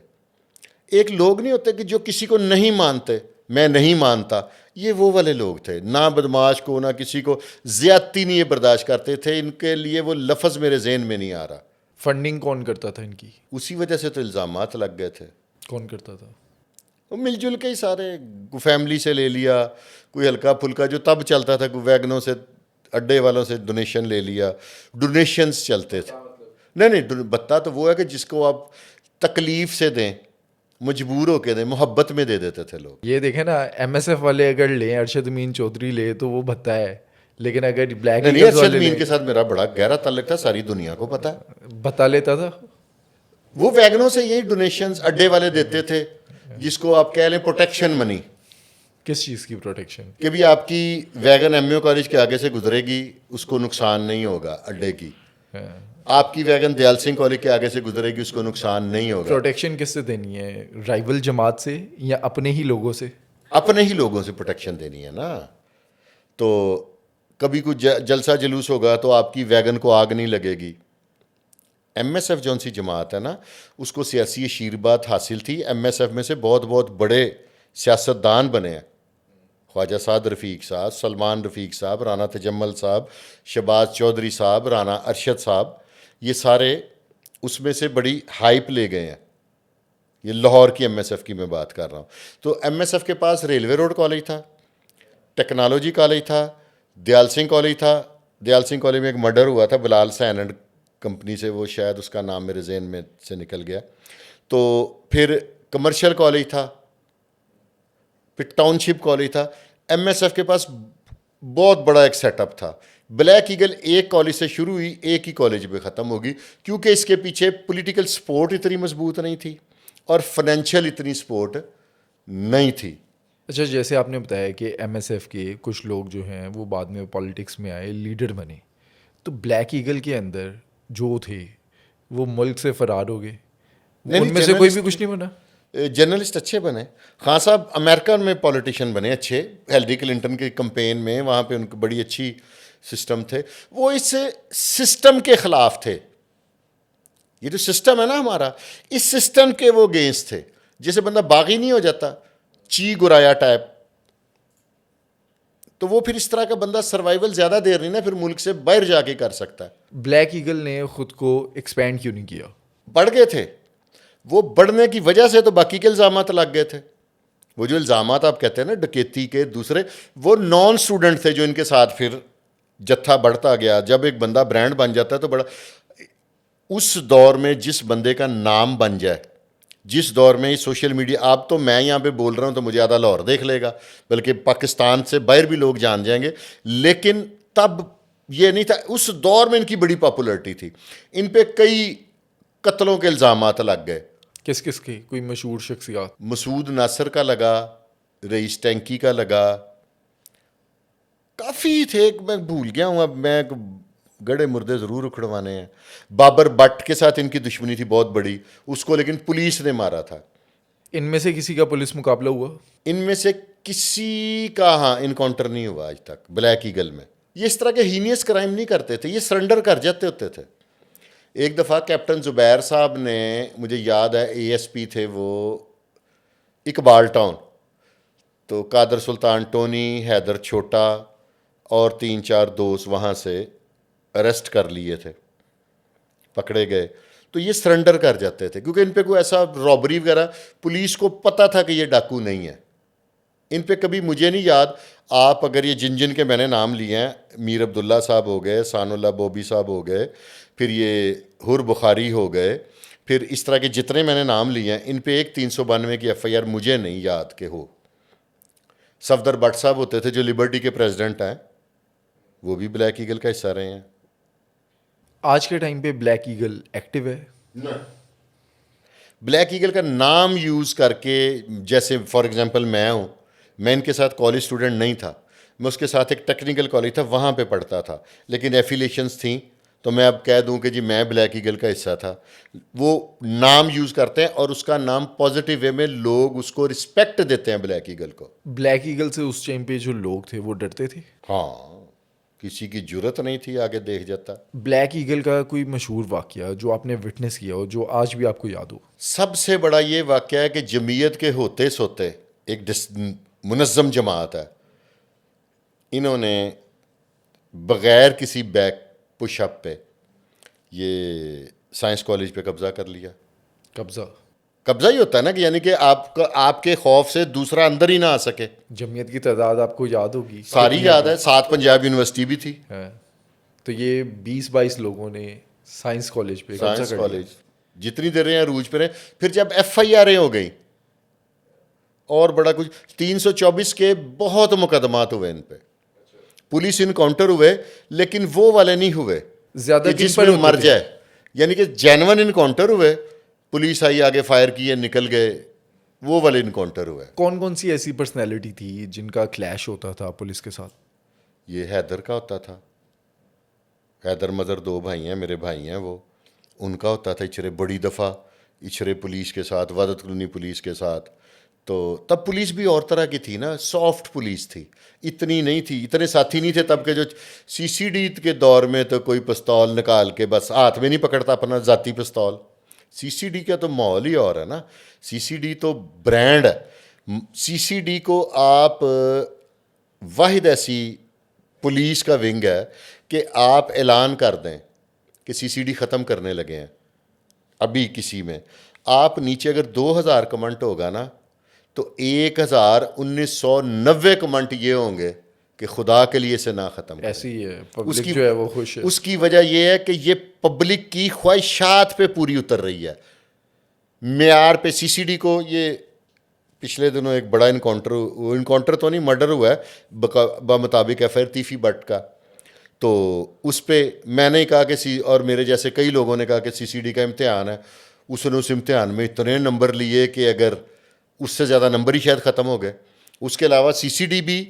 ایک لوگ نہیں ہوتے کہ جو کسی کو نہیں مانتے، میں نہیں مانتا، یہ وہ والے لوگ تھے. نہ بدماش کو، نہ کسی کو زیادتی نہیں یہ برداشت کرتے تھے. ان کے لیے وہ لفظ میرے ذہن میں نہیں آ رہا. فنڈنگ کون کرتا تھا ان کی؟ اسی وجہ سے تو الزامات لگ گئے تھے. کون کرتا تھا؟ وہ مل جل کے ہی سارے، فیملی سے لے لیا، کوئی ہلکا پھلکا جو تب چلتا تھا، کوئی ویگنوں سے، اڈے والوں سے ڈونیشن لے لیا. ڈونیشنز چلتے تھے. نہیں، بتا تو وہ ہے کہ جس کو آپ تکلیف سے دیں، مجبور ہو کے دیں، محبت میں دے دیتے تھے لوگ. یہ دیکھیں نا، ایم ایس ایف والے اگر لیں، ارشد امین چودھری لے تو وہ بھتا ہے، لیکن اگر بلیک نہیں، ایگلز ارشد والے امین لیں، کے ساتھ میرا بڑا گہرا تعلق تھا، ساری دنیا کو پتا ہے. بتا لیتا تھا. وہ ویگنوں سے یہی ڈونیشنز اڈے والے دیتے تھے. جس کو آپ کہہ لیں پروٹیکشن منی، کس چیز کی پروٹیکشن؟ کہ بھی آپ کی ویگن ایم یو کالج کے آگے سے گزرے گی اس کو نقصان نہیں ہوگا اڈے کی، آپ کی ویگن دیال سنگھ کالج کے آگے سے گزرے گی اس کو نقصان نہیں ہوگا۔ پروٹیکشن کس سے دینی ہے؟ رائیول جماعت سے یا اپنے ہی لوگوں سے؟ اپنے ہی لوگوں سے پروٹیکشن دینی ہے نا۔ تو کبھی کچھ جلسہ جلوس ہوگا تو آپ کی ویگن کو آگ نہیں لگے گی۔ ایم ایس ایف جون سی جماعت ہے نا، اس کو سیاسی اشیربات حاصل تھی، ایم ایس ایف میں سے بہت بہت بڑے سیاستدان بنے ہیں، خواجہ سعد رفیق صاحب، سلمان رفیق صاحب، رانا تجمل صاحب، شہباز چودھری صاحب، رانا ارشد صاحب، یہ سارے اس میں سے بڑی ہائپ لے گئے ہیں۔ یہ لاہور کی ایم ایس ایف کی میں بات کر رہا ہوں۔ تو ایم ایس ایف کے پاس ریلوے روڈ کالج تھا، ٹیکنالوجی کالج تھا، دیال سنگھ کالج تھا۔ دیال سنگھ کالج میں ایک مرڈر ہوا تھا بلال سین اینڈ کمپنی سے، وہ شاید اس کا نام میرے ذہن میں سے نکل گیا۔ تو پھر کمرشل کالج تھا، پھر ٹاؤن شپ کالج تھا۔ ایم ایس ایف کے پاس بہت بڑا ایک سیٹ اپ تھا۔ بلیک ایگل ایک کالج سے شروع ہوئی، ایک ہی کالج میں ختم ہوگی، کیونکہ اس کے پیچھے پولیٹیکل سپورٹ اتنی مضبوط نہیں تھی اور فائنینشیل اتنی سپورٹ نہیں تھی۔ اچھا، جیسے آپ نے بتایا کہ ایم ایس ایف کے کچھ لوگ جو ہیں وہ بعد میں پالیٹکس میں آئے، لیڈر بنے، تو بلیک ایگل کے اندر جو تھے وہ ملک سے فرار ہو گئے، ان میں سے کوئی بھی کچھ نہیں بنا؟ جرنلسٹ اچھے بنے، خان صاحب امریکن میں پولیٹیشین بنے اچھے، ہیلری کلنٹن کے کمپین میں، وہاں پہ ان کے بڑی اچھی سسٹم تھے۔ وہ اس سسٹم کے خلاف تھے، یہ جو سسٹم ہے نا ہمارا، اس سسٹم کے وہ اگینسٹ تھے۔ جیسے بندہ باغی نہیں ہو جاتا، چی گرایا ٹائپ، تو وہ پھر اس طرح کا بندہ سروائیول زیادہ دیر نہیں نا پھر ملک سے باہر جا کے کر سکتا ہے۔ بلیک ایگل نے خود کو ایکسپینڈ کیوں نہیں کیا؟ بڑھ گئے تھے، وہ بڑھنے کی وجہ سے تو باقی کے الزامات لگ گئے تھے۔ وہ جو الزامات آپ کہتے ہیں نا ڈکیتی کے دوسرے، وہ نان اسٹوڈنٹ تھے جو ان کے ساتھ پھر جتھا بڑھتا گیا۔ جب ایک بندہ برانڈ بن جاتا ہے تو بڑا، اس دور میں جس بندے کا نام بن جائے، جس دور میں سوشل میڈیا، آپ تو میں یہاں پہ بول رہا ہوں تو مجھے آدھا لاہور دیکھ لے گا، بلکہ پاکستان سے باہر بھی لوگ جان جائیں گے، لیکن تب یہ نہیں تھا۔ اس دور میں ان کی بڑی پاپولرٹی تھی، ان پہ کئی قتلوں کے الزامات لگ گئے۔ کس کس کی؟ کوئی مشہور شخصیات؟ مسعود ناصر کا لگا، رئیس ٹینکی کا لگا، کافی تھے، میں بھول گیا ہوں اب، میں گڑے مردے ضرور اکھڑوانے ہیں۔ بابر بٹ کے ساتھ ان کی دشمنی تھی بہت بڑی، اس کو لیکن پولیس نے مارا تھا۔ ان میں سے کسی کا پولیس مقابلہ ہوا؟ ان میں سے کسی کا ہاں انکاؤنٹر نہیں ہوا آج تک بلیک ایگل میں۔ یہ اس طرح کے ہینیس کرائم نہیں کرتے تھے، یہ سرنڈر کر جاتے ہوتے تھے۔ ایک دفعہ کیپٹن زبیر صاحب نے، مجھے یاد ہے اے ایس پی تھے وہ اقبال ٹاؤن، تو قادر سلطان ٹونی، حیدر چھوٹا اور 3-4 دوست وہاں سے اریسٹ کر لیے تھے، پکڑے گئے۔ تو یہ سرنڈر کر جاتے تھے کیونکہ ان پہ کوئی ایسا رابری وغیرہ، پولیس کو پتہ تھا کہ یہ ڈاکو نہیں ہے۔ ان پہ کبھی مجھے نہیں یاد، آپ اگر یہ جن کے میں نے نام لیے ہیں، میر عبداللہ صاحب ہو گئے، سان اللہ بوبی صاحب ہو گئے، پھر یہ حر بخاری ہو گئے، پھر اس طرح کے جتنے میں نے نام لیے ہیں، ان پہ ایک 392 کی ایف آئی آر مجھے نہیں یاد کہ ہو۔ صفدر بٹ صاحب ہوتے تھے جو لبرٹی کے پریزیڈنٹ ہیں، وہ بھی بلیک ایگل کا حصہ رہے ہیں۔ آج کے ٹائم پہ بلیک ایگل ایکٹیو ہے؟ بلیک ایگل کا نام یوز کر کے، جیسے فار ایگزامپل میں ہوں، میں ان کے ساتھ کالج اسٹوڈنٹ نہیں تھا، میں اس کے ساتھ ایک ٹیکنیکل کالج تھا وہاں پہ پڑھتا تھا، لیکن ایفیلیشنز تھیں، تو میں اب کہہ دوں کہ جی میں بلیک ایگل کا حصہ تھا۔ وہ نام یوز کرتے ہیں اور اس کا نام پازیٹیو وے میں لوگ اس کو رسپیکٹ دیتے ہیں بلیک ایگل کو۔ بلیک ایگل سے اس ٹائم پہ جو لوگ تھے وہ ڈرتے تھے؟ ہاں، کسی کی جرت نہیں تھی آگے دیکھ جاتا۔ بلیک ایگل کا کوئی مشہور واقعہ جو آپ نے وٹنس کیا ہو، جو آج بھی آپ کو یاد ہو؟ سب سے بڑا یہ واقعہ ہے کہ جمعیت کے ہوتے سوتے، ایک منظم جماعت ہے، انہوں نے بغیر کسی بیک پش اپ پہ یہ سائنس کالج پہ قبضہ کر لیا۔ قبضہ ہی ہوتا ہے نا، کہ یعنی کہ آپ کے خوف سے دوسرا اندر ہی نہ آ سکے۔ جمعیت کی تعداد آپ کو یاد ہوگی؟ ساری یاد ہے، 7 پنجاب یونیورسٹی بھی تھی۔ تو یہ 20-22 لوگوں نے سائنس کالج پہ قبضہ سائنس کر کالج جتنی دیر رہے عروج پہ رہے، پھر جب ایف آئی آریں ہو گئی اور بڑا کچھ 324 کے بہت مقدمات ہوئے ان پہ، پولیس انکاؤنٹر ہوئے، لیکن وہ والے نہیں ہوئے زیادہ جس میں مر جائے، یعنی کہ جینون انکاؤنٹر ہوئے، پولیس آئی آگے فائر کیے، نکل گئے، وہ والا انکاؤنٹر ہوا ہے. کون کون سی ایسی پرسنالٹی تھی جن کا کلیش ہوتا تھا پولیس کے ساتھ؟ یہ حیدر کا ہوتا تھا. حیدر مظہر 2 بھائی ہیں، میرے بھائی ہیں وہ. ان کا ہوتا تھا اچھرے بڑی دفعہ اچھرے پولیس کے ساتھ، وادت کلونی پولیس کے ساتھ. تو تب پولیس بھی اور طرح کی تھی نا، سافٹ پولیس تھی، اتنی نہیں تھی، اتنے ساتھی نہیں تھے تب کے. جو سی سی ڈی کے دور میں تو کوئی پستول نکال کے بس ہاتھ میں نہیں پکڑتا اپنا ذاتی پستول. سی سی ڈی کا تو ماحول ہی اور ہے نا. سی سی ڈی تو برانڈ ہے. سی سی ڈی کو آپ واحد ایسی پولیس کا ونگ ہے کہ آپ اعلان کر دیں کہ سی سی ڈی ختم کرنے لگے ہیں ابھی کسی میں، آپ نیچے اگر 2000 کمنٹ ہوگا نا تو 1990 کمنٹ یہ ہوں گے کہ خدا کے لیے اسے نہ ختم کریں. ایسی ہے پبلک جو ہے وہ خوش ہے. اس کی وجہ یہ ہے کہ یہ پبلک کی خواہشات پہ پوری اتر رہی ہے، معیار پہ. سی سی ڈی کو یہ پچھلے دنوں ایک بڑا انکاؤنٹر تو نہیں، مرڈر ہوا ہے بمطابق ایف آئی آر تیفی بٹ کا. تو اس پہ میں نے کہا کہ اور میرے جیسے کئی لوگوں نے کہا کہ سی سی ڈی کا امتحان ہے. اس نے اس امتحان میں اتنے نمبر لیے کہ اگر اس سے زیادہ نمبر ہی شاید ختم ہو گئے. اس کے علاوہ سی سی ڈی بھی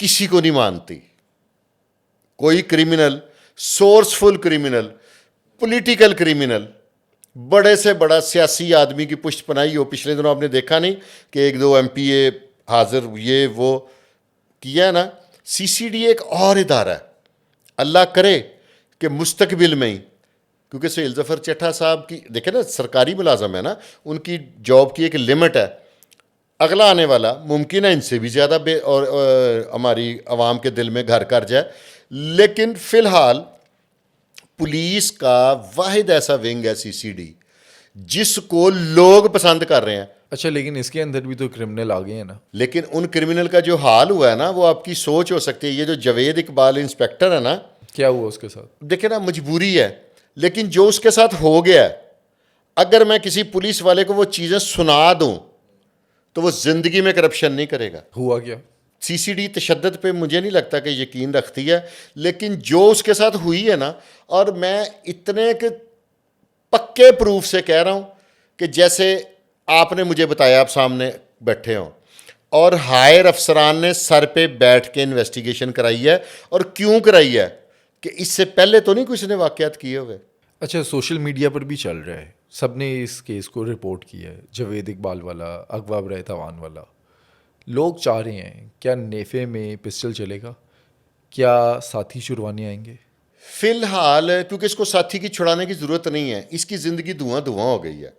کسی کو نہیں مانتی. کوئی کرمنل، سورسفل کرمنل، پولیٹیکل کرمنل، بڑے سے بڑا سیاسی آدمی کی پشت پناہی ہو. پچھلے دنوں آپ نے دیکھا نہیں کہ 1-2 ایم پی اے حاضر یہ وہ کیا ہے نا. سی سی ڈی ایک اور ادارہ ہے. اللہ کرے کہ مستقبل میں ہی، کیونکہ سہیل ظفر چٹھا صاحب کی دیکھیں نا، سرکاری ملازم ہے نا، ان کی جاب کی ایک لمٹ ہے. اگلا آنے والا ممکن ہے ان سے بھی زیادہ اور ہماری عوام کے دل میں گھر کر جائے. لیکن فی الحال پولیس کا واحد ایسا ونگ ہے سی سی ڈی جس کو لوگ پسند کر رہے ہیں. اچھا لیکن اس کے اندر بھی تو کرمنل آ گئے ہیں نا. لیکن ان کرمنل کا جو حال ہوا ہے نا وہ آپ کی سوچ ہو سکتی ہے. یہ جو جاوید اقبال انسپیکٹر ہے نا، کیا ہوا اس کے ساتھ؟ دیکھیں نا، مجبوری ہے، لیکن جو اس کے ساتھ ہو گیا ہے، اگر میں کسی پولیس والے کو وہ چیزیں سنا دوں تو وہ زندگی میں کرپشن نہیں کرے گا. ہوا کیا؟ سی سی ڈی تشدد پہ مجھے نہیں لگتا کہ یقین رکھتی ہے، لیکن جو اس کے ساتھ ہوئی ہے نا، اور میں اتنے پکے پروف سے کہہ رہا ہوں کہ جیسے آپ نے مجھے بتایا، آپ سامنے بیٹھے ہوں، اور ہائر افسران نے سر پہ بیٹھ کے انویسٹیگیشن کرائی ہے. اور کیوں کرائی ہے کہ اس سے پہلے تو نہیں کسی نے واقعات کیے ہوئے. اچھا سوشل میڈیا پر بھی چل رہا ہے، سب نے اس کیس کو رپورٹ کیا ہے، جاوید اقبال والا، اغوا برائے تاوان والا. لوگ چاہ رہے ہیں کیا نیفے میں پسٹل چلے گا؟ کیا ساتھی چھڑوانے آئیں گے؟ فی الحال کیونکہ اس کو ساتھی کی چھڑانے کی ضرورت نہیں ہے، اس کی زندگی دھواں دھواں ہو گئی ہے.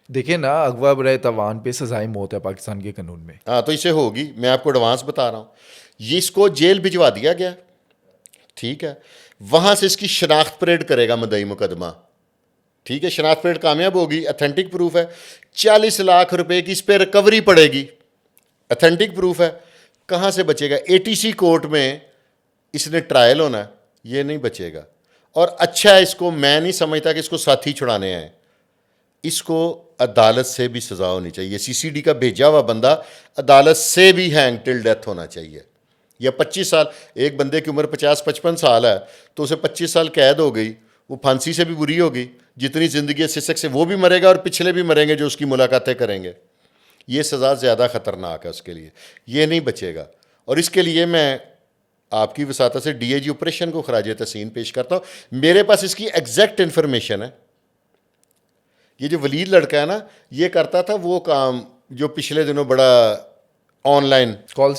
دیکھیں نا، اغوا برائے تاوان پہ سزائے موت ہے پاکستان کے قانون میں. ہاں تو اسے ہوگی، میں آپ کو ایڈوانس بتا رہا ہوں. یہ اس کو جیل بھجوا دیا گیا، ٹھیک ہے، وہاں سے اس کی شناخت پریڈ کرے گا مدعی مقدمہ. ٹھیک ہے، شناخت پریڈ کامیاب ہوگی، اتھینٹک پروف ہے. 40 لاکھ روپے کی اس پہ ریکوری پڑے گی، اتھینٹک پروف ہے. کہاں سے بچے گا؟ اے ٹی سی کورٹ میں اس نے ٹرائل ہونا ہے، یہ نہیں بچے گا. اور اچھا ہے، اس کو میں نہیں سمجھتا کہ اس کو ساتھی چھڑانے آئے، اس کو عدالت سے بھی سزا ہونی چاہیے. سی سی ڈی کا بھیجا ہوا بندہ عدالت سے بھی ہینگ ٹل ڈیتھ ہونا چاہیے. یا 25 سال، ایک بندے کی عمر 50-55 سال ہے تو اسے 25 سال قید ہو گئی، وہ پھانسی سے بھی بری ہوگی. جتنی زندگی سسک سے وہ بھی مرے گا اور پچھلے بھی مریں گے جو اس کی ملاقاتیں کریں گے. یہ سزا زیادہ خطرناک ہے اس کے لیے، یہ نہیں بچے گا. اور اس کے لیے میں آپ کی وساطت سے ڈی اے جی آپریشن کو خراج تحسین پیش کرتا ہوں. میرے پاس اس کی ایگزیکٹ انفارمیشن ہے. یہ جو ولید لڑکا ہے نا، یہ کرتا تھا وہ کام جو پچھلے دنوں بڑا آن لائن کال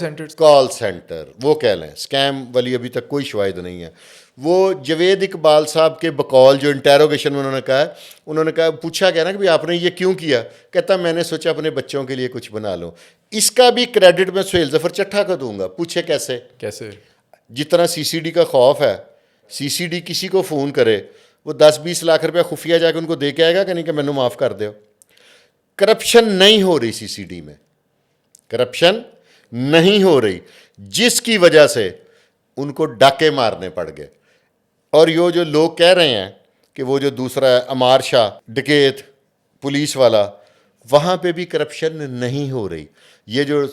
سینٹر وہ کہہ لیں، اسکیم والی ابھی تک کوئی شواہد نہیں ہے. وہ جاوید اقبال صاحب کے بقول جو انٹیروگیشن میں انہوں نے کہا پوچھا گیا نا کہ آپ نے یہ کیوں کیا، کہتا میں نے سوچا اپنے بچوں کے لیے کچھ بنا لوں. اس کا بھی کریڈٹ میں سہیل ظفر چٹھا کو دوں گا. پوچھے کیسے؟ جتنا سی سی ڈی کا خوف ہے، سی سی ڈی کسی کو فون کرے وہ 10-20 لاکھ روپیہ خفیہ جا کے ان کو دے کے آئے گا کہ نہیں کہ مینوں معاف کر دو. کرپشن نہیں ہو رہی سی سی ڈی میں، کرپشن نہیں ہو رہی، جس کی وجہ سے ان کو ڈاکے مارنے پڑ گئے. اور یہ جو لوگ کہہ رہے ہیں کہ وہ جو دوسرا ہے امار شاہ ڈکیت پولیس والا، وہاں پہ بھی کرپشن نہیں ہو رہی. یہ جو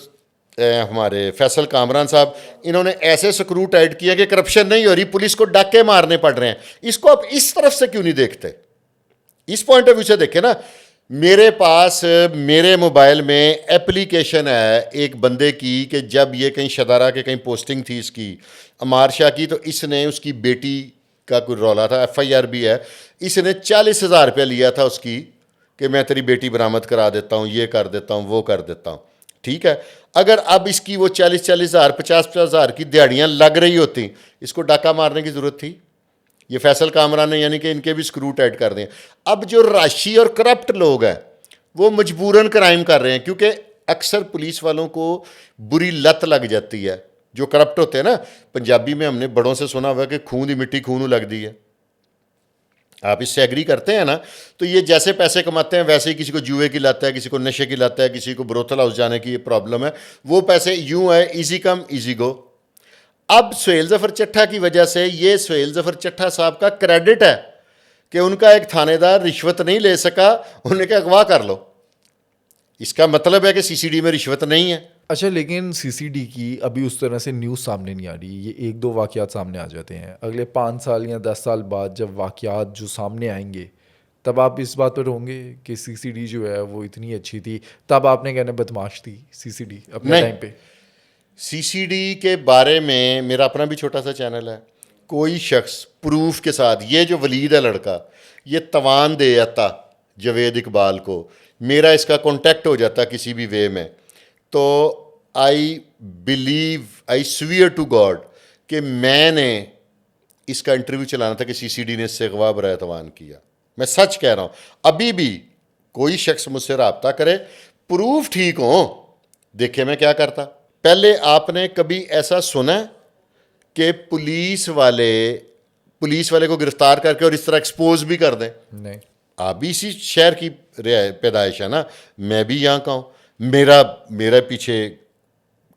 ہمارے فیصل کامران صاحب، انہوں نے ایسے سکرو ٹائٹ کیا کہ کرپشن نہیں ہو رہی، پولیس کو ڈاکے مارنے پڑ رہے ہیں. اس کو آپ اس طرف سے کیوں نہیں دیکھتے؟ اس پوائنٹ آف ویو سے دیکھیں نا. میرے پاس میرے موبائل میں اپلیکیشن ہے ایک بندے کی کہ جب یہ کہیں شدارہ کے کہیں پوسٹنگ تھی اس کی عمار شاہ کی, تو اس نے اس کی بیٹی کا کوئی رولا تھا, ایف آئی آر بھی ہے, اس نے 40,000 روپیہ لیا تھا اس کی کہ میں تیری بیٹی برآمد کرا دیتا ہوں, یہ کر دیتا ہوں, وہ کر دیتا ہوں. ٹھیک ہے, اگر اب اس کی وہ 40,000 50,000 کی دیہڑیاں لگ رہی ہوتی, اس کو ڈاکہ مارنے کی ضرورت تھی؟ یہ فیصل کامران نے یعنی کہ ان کے بھی اسکرو ٹائٹ کر دیں. اب جو راشی اور کرپٹ لوگ ہیں وہ مجبوراً کرائم کر رہے ہیں, کیونکہ اکثر پولیس والوں کو بری لت لگ جاتی ہے. جو کرپٹ ہوتے ہیں نا, پنجابی میں ہم نے بڑوں سے سنا ہوا کہ خون دی مٹی خون لگ دی ہے. آپ اس سے ایگری کرتے ہیں نا؟ تو یہ جیسے پیسے کماتے ہیں ویسے ہی کسی کو جوئے کی لت ہے, کسی کو نشے کی لت ہے, کسی کو بروتھل ہاؤس جانے کی پرابلم ہے, وہ پیسے یوں ہے ایزی کم ایزی گو. اب سہیل ظفر چٹھا کی وجہ سے یہ سہیل ظفر چٹھا صاحب کا کریڈٹ ہے کہ ان کا ایک تھانے دار رشوت نہیں لے سکا, انہوں نے کہا اغوا کر لو. اس کا مطلب ہے کہ سی سی ڈی میں رشوت نہیں ہے. اچھا, لیکن سی سی ڈی کی ابھی اس طرح سے نیوز سامنے نہیں آ رہی. یہ ایک دو واقعات سامنے آ جاتے ہیں. اگلے 5 سال یا 10 سال بعد جب واقعات جو سامنے آئیں گے تب آپ اس بات پر ہوں گے کہ سی سی ڈی جو ہے وہ اتنی اچھی تھی, تب آپ نے کہنا بدماش تھی سی سی ڈی اپنے ٹائم پہ. سی سی ڈی کے بارے میں میرا اپنا بھی چھوٹا سا چینل ہے. کوئی شخص پروف کے ساتھ, یہ جو ولید ہے لڑکا, یہ توان دے جاتا جاوید اقبال کو, میرا اس کا کانٹیکٹ ہو جاتا کسی بھی وے میں, تو I believe, I swear to God کہ میں نے اس کا انٹرویو چلانا تھا کہ سی سی ڈی نے اس سے اغوا برائے توان کیا. میں سچ کہہ رہا ہوں. ابھی بھی کوئی شخص مجھ سے رابطہ کرے, پروف ٹھیک ہوں, دیکھے میں کیا کرتا. پہلے آپ نے کبھی ایسا سنا کہ پولیس والے کو گرفتار کر کے اور اس طرح ایکسپوز بھی کر دیں؟ نہیں. آپ بھی اسی شہر کی پیدائش ہے نا, میں بھی یہاں کا ہوں, میرا پیچھے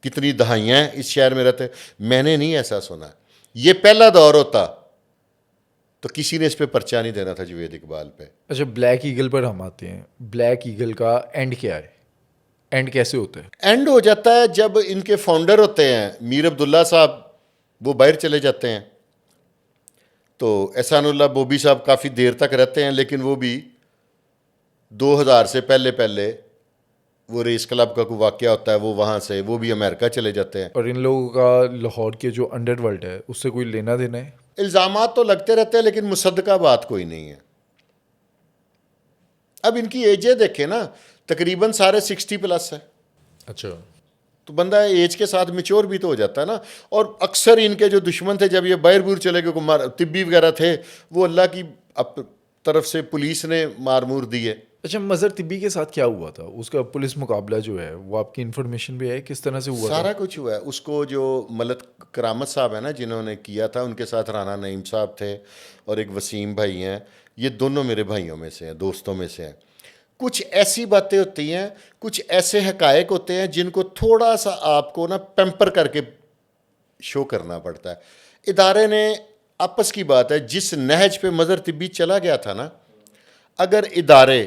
کتنی دہائیاں ہیں اس شہر میں رہتے, میں نے نہیں ایسا سنا. یہ پہلا دور ہوتا تو کسی نے اس پہ پرچہ نہیں دینا تھا جاوید اقبال پہ. اچھا, بلیک ایگل پر ہم آتے ہیں. بلیک ایگل کا اینڈ کیا ہے؟ اینڈ کیسے ہوتا ہے؟ اینڈ ہو جاتا ہے جب ان کے فاؤنڈر ہوتے ہیں میر عبداللہ صاحب, وہ باہر چلے جاتے ہیں, تو احسان اللہ بوبی صاحب کافی دیر تک رہتے ہیں, لیکن وہ بھی 2000 سے پہلے وہ ریس کلب کا کوئی واقعہ ہوتا ہے, وہ وہاں سے وہ بھی امریکہ چلے جاتے ہیں. اور ان لوگوں کا لاہور کے جو انڈر ورلڈ ہے اس سے کوئی لینا دینا ہے؟ الزامات تو لگتے رہتے ہیں لیکن مصدقہ بات کوئی نہیں ہے. اب ان کی ایجیں دیکھیں نا, تقریباً سارے 60+ ہے. اچھا, تو بندہ ایج کے ساتھ میچور بھی تو ہو جاتا ہے نا. اور اکثر ان کے جو دشمن تھے جب یہ باہر بور چلے گئے, طبی وغیرہ تھے, وہ اللہ کی طرف سے پولیس نے مار دیے. اچھا, مظہر طبی کے ساتھ کیا ہوا تھا؟ اس کا پولیس مقابلہ جو ہے وہ آپ کی انفارمیشن بھی ہے کس طرح سے ہوا؟ سارا کچھ ہوا ہے. اس کو جو ملک کرامت صاحب ہیں نا جنہوں نے کیا تھا, ان کے ساتھ رانا نعیم صاحب تھے اور ایک وسیم بھائی ہیں, یہ دونوں میرے بھائیوں میں سے ہیں, دوستوں میں سے ہیں. کچھ ایسی باتیں ہوتی ہیں, کچھ ایسے حقائق ہوتے ہیں جن کو تھوڑا سا آپ کو نا پیمپر کر کے شو کرنا پڑتا ہے. ادارے نے آپس کی بات ہے, جس نہج پہ مظہر طبی چلا گیا تھا نا, اگر ادارے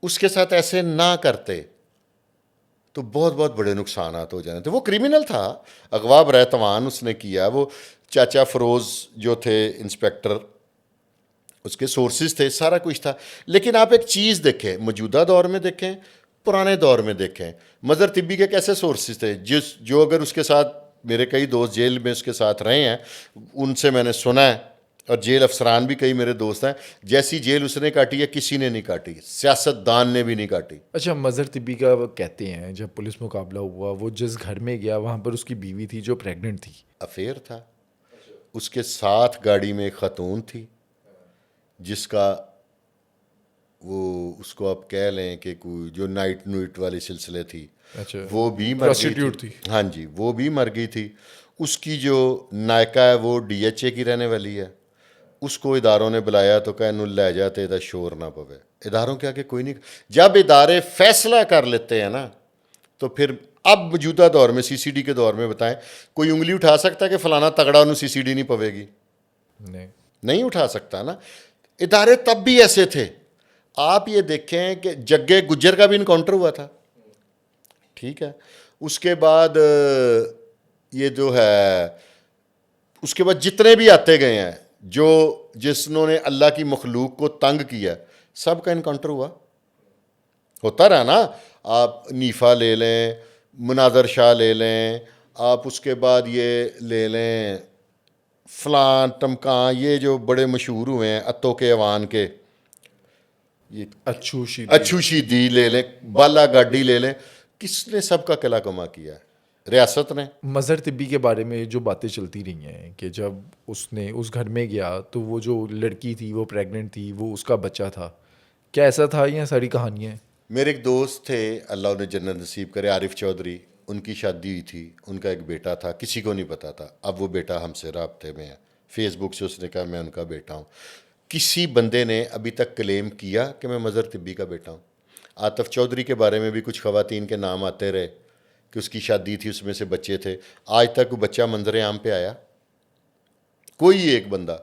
اس کے ساتھ ایسے نہ کرتے تو بہت بہت بڑے نقصانات ہو جانے تھے. وہ کرمنل تھا, اغوا برائے توان اس نے کیا. وہ چاچا فروز جو تھے انسپیکٹر, اس کے سورسز تھے, سارا کچھ تھا. لیکن آپ ایک چیز دیکھیں, موجودہ دور میں دیکھیں, پرانے دور میں دیکھیں, مظہر طبی کے کیسے سورسز تھے. جو اگر اس کے ساتھ, میرے کئی دوست جیل میں اس کے ساتھ رہے ہیں, ان سے میں نے سنا ہے, اور جیل افسران بھی کئی میرے دوست ہیں, جیسی جیل اس نے کاٹی ہے کسی نے نہیں کاٹی, سیاست دان نے بھی نہیں کاٹی. اچھا, مظہر طبی کا وہ کہتے ہیں جب پولیس مقابلہ ہوا, وہ جس گھر میں گیا وہاں پر اس کی بیوی تھی جو پریگننٹ تھی. افیئر تھا. اس کے ساتھ گاڑی میں ایک خاتون تھی جس کا وہ اس کو آپ کہہ لیں کہ کوئی جو نائٹ والے سلسلے تھی, اچھا, وہ بھی مر گئی تھی. ہاں جی, وہ بھی مر گئی تھی. اس کی جو نائکا ہے وہ DHA کی رہنے والی ہے. اس کو اداروں نے بلایا تو کہ انہوں لے جاتے دا شور نہ پوے. اداروں کے آگے کوئی نہیں. جب ادارے فیصلہ کر لیتے ہیں نا, تو پھر اب موجودہ دور میں CCD کے دور میں بتائیں, کوئی انگلی اٹھا سکتا ہے کہ فلانا تگڑا انہوں CCD نہیں پوے گی؟ نہیں اٹھا سکتا نا. ادارے تب بھی ایسے تھے. آپ یہ دیکھیں کہ جگے گجر کا بھی انکاؤنٹر ہوا تھا, ٹھیک ہے. اس کے بعد یہ جو ہے, اس کے بعد جتنے بھی آتے گئے ہیں جس نے اللہ کی مخلوق کو تنگ کیا, سب کا انکاؤنٹر ہوا. ہوتا رہا نا. آپ نیفا لے لیں, مناظر شاہ لے لیں, آپ اس کے بعد یہ لے لیں فلاں ٹمکاں, یہ جو بڑے مشہور ہوئے ہیں اتو کے ایوان کے, یہ اچھو شیدی لے لیں, بالا گاڈی لے لیں. کس نے سب کا قلعہ کما کیا ہے؟ ریاست نے. مظہر طبی کے بارے میں جو باتیں چلتی رہی ہیں کہ جب اس نے اس گھر میں گیا تو وہ جو لڑکی تھی وہ پریگننٹ تھی, وہ اس کا بچہ تھا, کیا ایسا تھا یا ساری کہانیاں ہیں؟ میرے ایک دوست تھے, اللہ انہیں جنت نصیب کرے, عارف چودھری, ان کی شادی ہوئی تھی, ان کا ایک بیٹا تھا, کسی کو نہیں پتا تھا. اب وہ بیٹا ہم سے رابطے میں ہے, فیس بک سے اس نے کہا میں ان کا بیٹا ہوں. کسی بندے نے ابھی تک کلیم کیا کہ میں مظہر طبی کا بیٹا ہوں؟ عاطف چودھری کے بارے میں بھی کچھ خواتین کے نام آتے رہے کہ اس کی شادی تھی, اس میں سے بچے تھے. آج تک وہ بچہ منظر عام پہ آیا کوئی ایک بندہ؟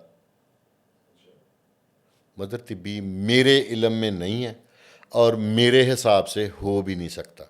مظہر طبی میرے علم میں نہیں ہے اور میرے حساب سے ہو بھی نہیں سکتا.